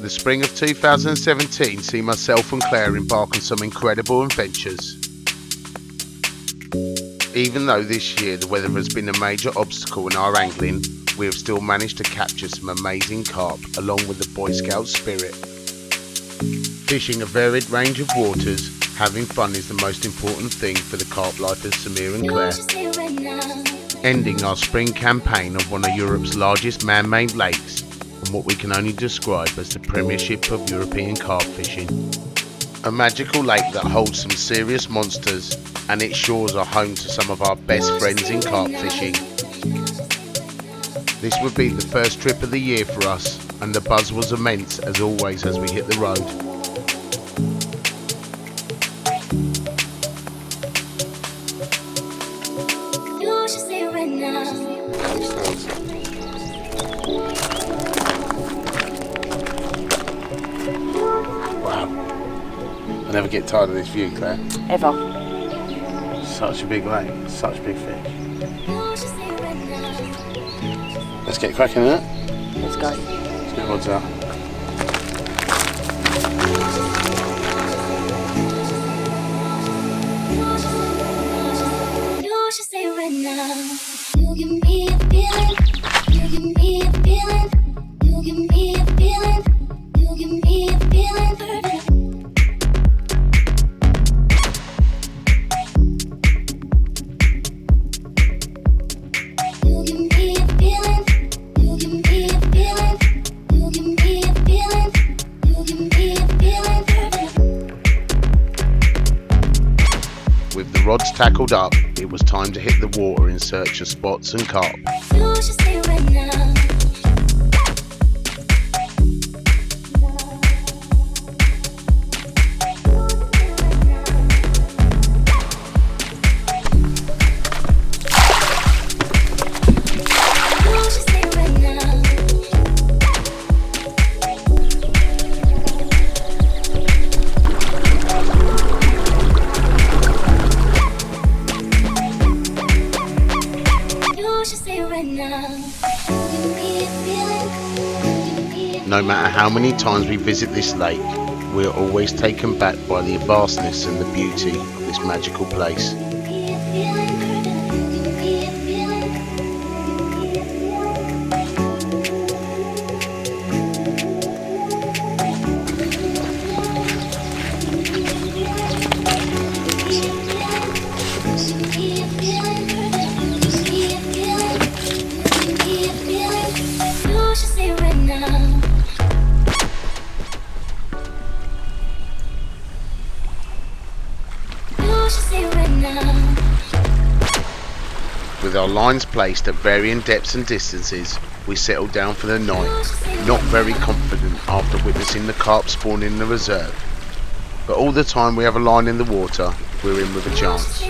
the spring of 2017 see myself and Claire embark on some incredible adventures. Even though this year the weather has been a major obstacle in our angling, we have still managed to capture some amazing carp along with the Boy Scout spirit. Fishing a varied range of waters, having fun is the most important thing for the carp lifers Samir and Claire. Ending our spring campaign on one of Europe's largest man-made lakes, on what we can only describe as the premiership of European carp fishing. A magical lake that holds some serious monsters, and its shores are home to some of our best friends in carp fishing. This would be the first trip of the year for us, and the buzz was immense as always as we hit the road. I never get tired of this view, Claire. Ever. Such a big lake, such big fish. Let's get cracking in it. Let's go. Let's get rods out. You should say right now. You give me a feeling. You give me a feeling. You give me a feeling. You give me a feeling perfect. With the rods tackled up, it was time to hit the water in search of spots and carp. You should stay right now. No matter how many times we visit this lake, we are always taken back by the vastness and the beauty of this magical place. With our lines placed at varying depths and distances, we settled down for the night, not very confident after witnessing the carp spawn in the reserve. But all the time we have a line in the water, we're in with a chance.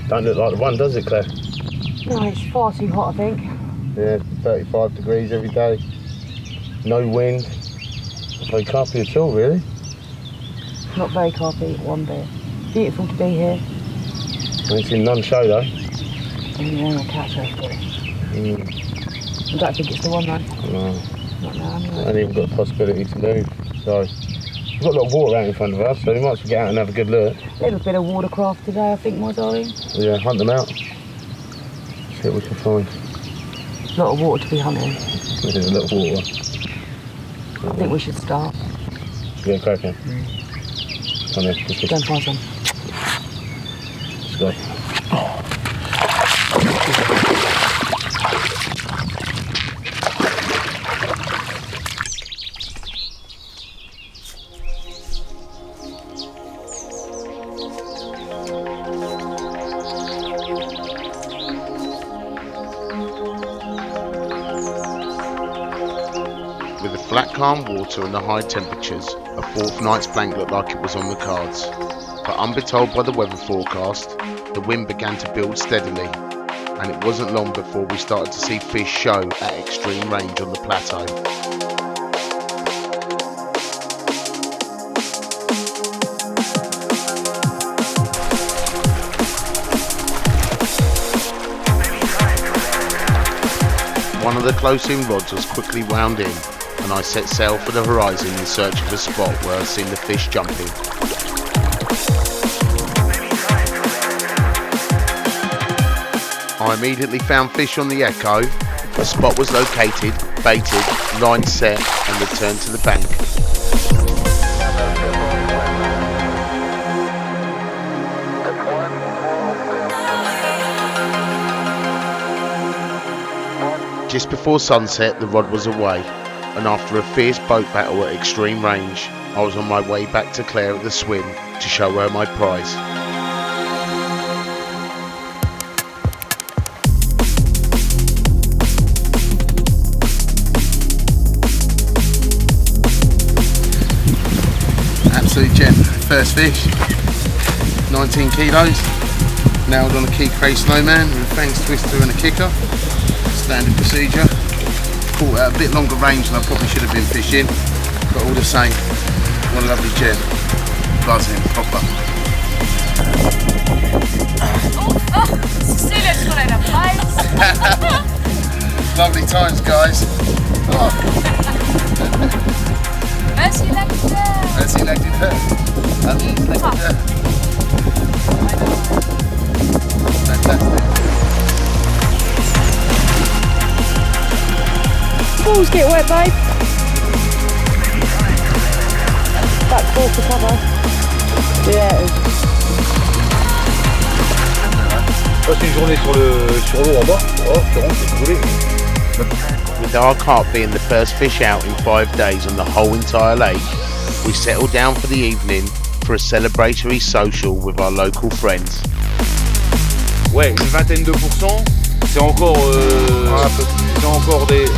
Don't look like the one, does it, Claire? No, it's far too hot, I think. Yeah, 35 degrees every day. No wind. Not very carpy at all, really. Not very carpy, one bit. Beautiful to be here. I ain't seen none show, though. Only one will catch her for it. I don't think it's the one, though. No. Not now, anyway. I ain't even got the possibility to move. So, we've got a lot of water out in front of us, so we might as well get out and have a good look. A little bit of watercraft today, I think, my darling. Yeah, hunt them out. See what we can find. A lot of water to be hunting. There's a lot of water. I think we should start. Yeah, cracking. Come here, let's Go and find some. Let's go. With the flat calm water and the high temperatures, a fourth night's blank looked like it was on the cards. But unbetold by the weather forecast, the wind began to build steadily, and it wasn't long before we started to see fish show at extreme range on the plateau. One of the close-in rods was quickly wound in, and I set sail for the horizon in search of a spot where I'd seen the fish jumping. I immediately found fish on the echo. The spot was located, baited, line set, and returned to the bank. Just before sunset, the rod was away, and after a fierce boat battle at extreme range, I was on my way back to Claire at the swim to show her my prize. Absolute gem. First fish, 19 kilos, nailed on a key cray snowman with a fangs twister and a kicker. Standard procedure. Caught at a bit longer range than I probably should have been fishing, but all the same, what a lovely gem. Buzzing, proper. Cecilia's got it up, Lovely times, guys. Oh. Merci l'acteur. Merci l'acteur. Merci l'acteur. Fantastic. Balls get wet, babe. Back full to cover. Yeah. Passe une journée sur l'eau en bas. Oh, tu rentres, c'est brûlé. With our carp being the first fish out in 5 days on the whole entire lake, we settled down for the evening for a celebratory social with our local friends. Ouais, une vingtaine de pourcents. C'est encore, c'est encore des.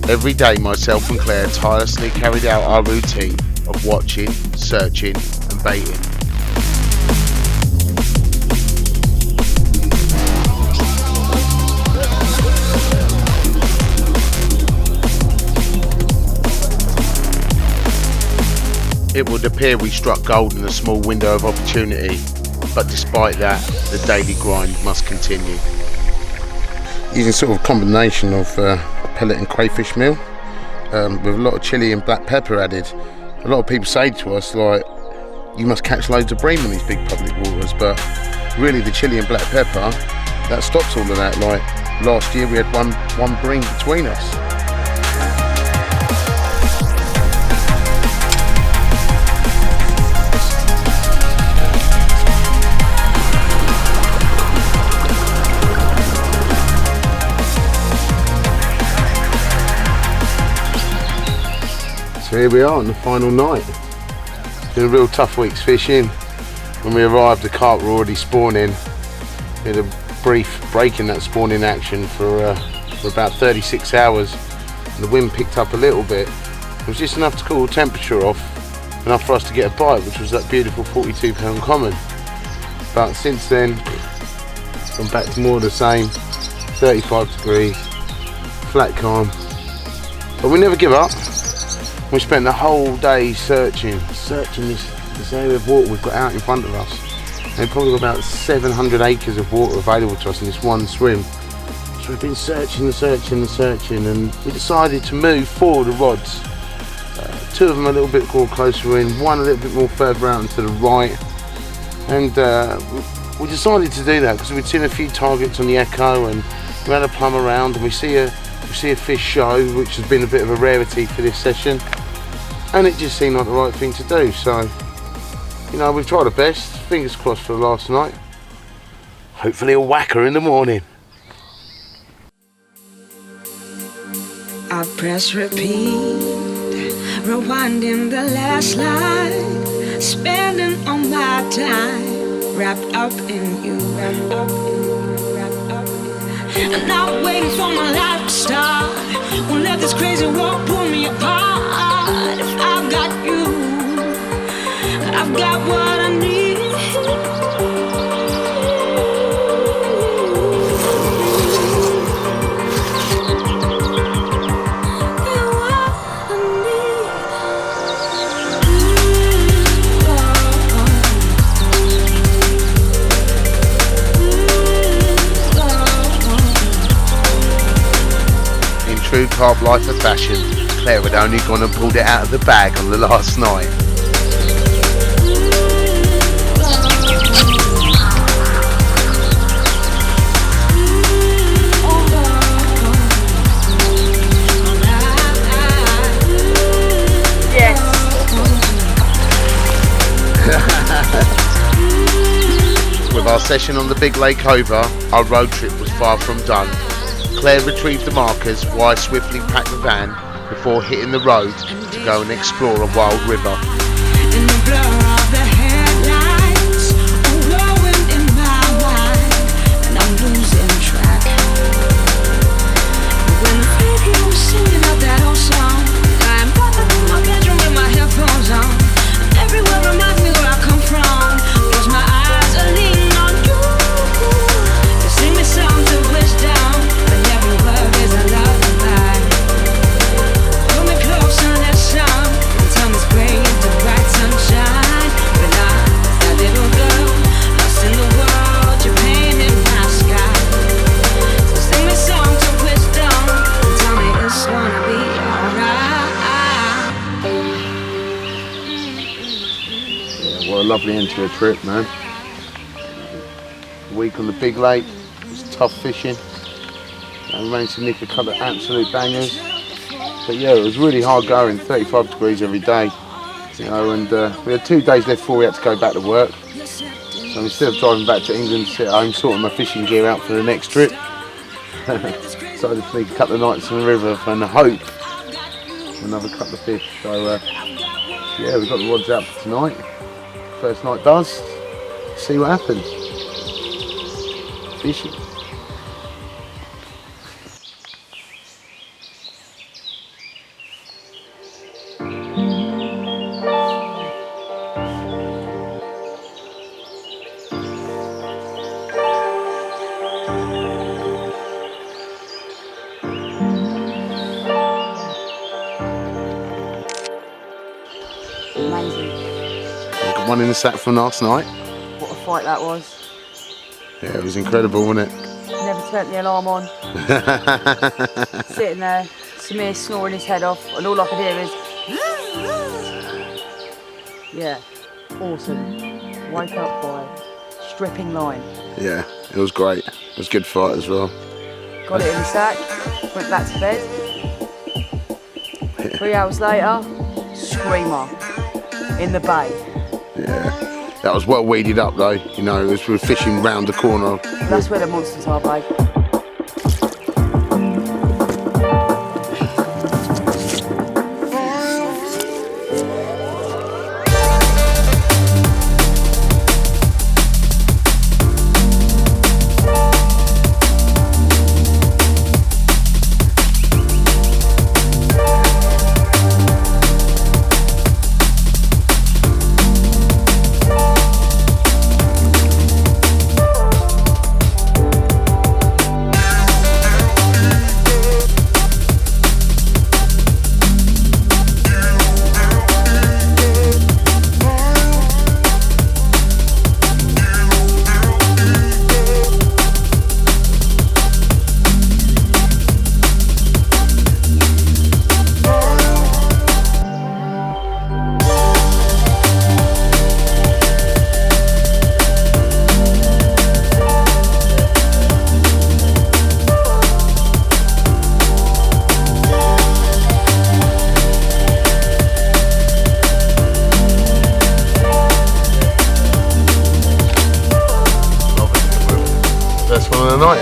Every day, myself and Claire tirelessly carried out our routine of watching, searching, and baiting. It would appear we struck gold in a small window of opportunity, but despite that, the daily grind must continue. Using sort of a combination of pellet and crayfish meal with a lot of chilli and black pepper added. A lot of people say to us, like, you must catch loads of bream in these big public waters, but really the chilli and black pepper, that stops all of that. Like last year we had one bream between us. So here we are on the final night. It's been a real tough week's fishing. When we arrived, the carp were already spawning. We had a brief break in that spawning action for about 36 hours. And the wind picked up a little bit. It was just enough to cool the temperature off, enough for us to get a bite, which was that beautiful 42-pound common. But since then, gone back to more of the same, 35 degrees, flat calm. But we never give up. We spent the whole day searching this area of water we've got out in front of us. And we've probably got about 700 acres of water available to us in this one swim. So we've been searching, and we decided to move 4 of the rods. 2 of them a little bit more closer in, 1 a little bit more further out and to the right. And we decided to do that because we'd seen a few targets on the echo, and we had a plumb around, and we see a fish show, which has been a bit of a rarity for this session. And it just seemed like the right thing to do, so you know, we've tried our best. Fingers crossed for last night. Hopefully a whacker in the morning. I press repeat, rewinding the last line, spinning spending all my time wrapped up in you, wrapped up in you, wrapped up in you. I'm not waiting for my life to start. Won't let this crazy world pull me apart. If I've got you, I've got what I need. True carp life of fashion, Claire had only gone and pulled it out of the bag on the last night. Yes. With our session on the big lake over, our road trip was far from done. Claire retrieved the markers while I swiftly packed the van before hitting the road to go and explore a wild river. In the blur of the headlights, I'm glowing in my mind, and I'm losing track. When the radio was singing out that old song, I'm back up in my bedroom with my headphones on. And everywhere reminds me where I come from, 'cause my eyes are leaning on you. You sing me songs of wisdom. What a lovely end to a trip, man. A week on the big lake, it was tough fishing. I managed to nick a couple of absolute bangers. But yeah, it was really hard going, 35 degrees every day. You know, and we had 2 days left before we had to go back to work. So instead of driving back to England to sit at home sorting my fishing gear out for the next trip, decided to sneak a couple of nights on the river and hope for another couple of fish. So yeah, we've got the rods out for tonight. First night does, see what happens. Fishing. Amazing. Got one in the sack from last night. What a fight that was. Yeah, it was incredible, wasn't it? Never turned the alarm on. Sitting there, Samir snoring his head off, and all I could hear is... Yeah, awesome. Woke up by stripping line. Yeah, it was great. It was a good fight as well. Got it in the sack, went back to bed. 3 hours later, screamer in the bay. Yeah, that was well weeded up though. You know, we were fishing round the corner. That's where the monsters are, babe.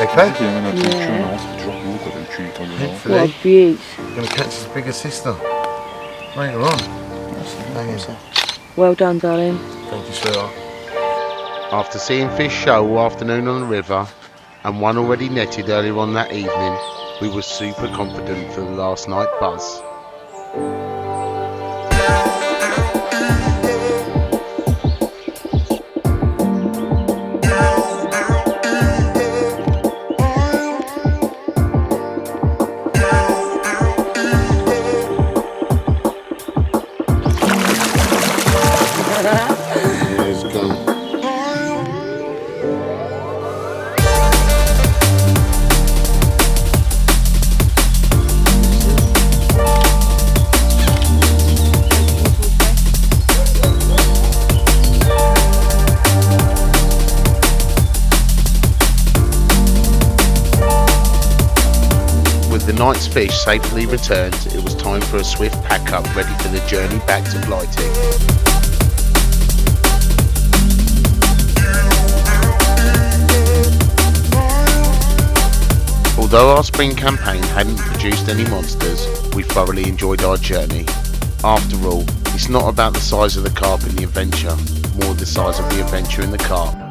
Okay. What a beaut. You're going to catch his bigger sister later on. Well done, darling. Thank you, sir. After seeing fish show all afternoon on the river, and one already netted earlier on that evening, we were super confident for the last night buzz. Let's go. With the night's fish safely returned, it was time for a swift pack up ready for the journey back to Blighty. Although our spring campaign hadn't produced any monsters, we thoroughly enjoyed our journey. After all, it's not about the size of the carp in the adventure, more the size of the adventure in the carp.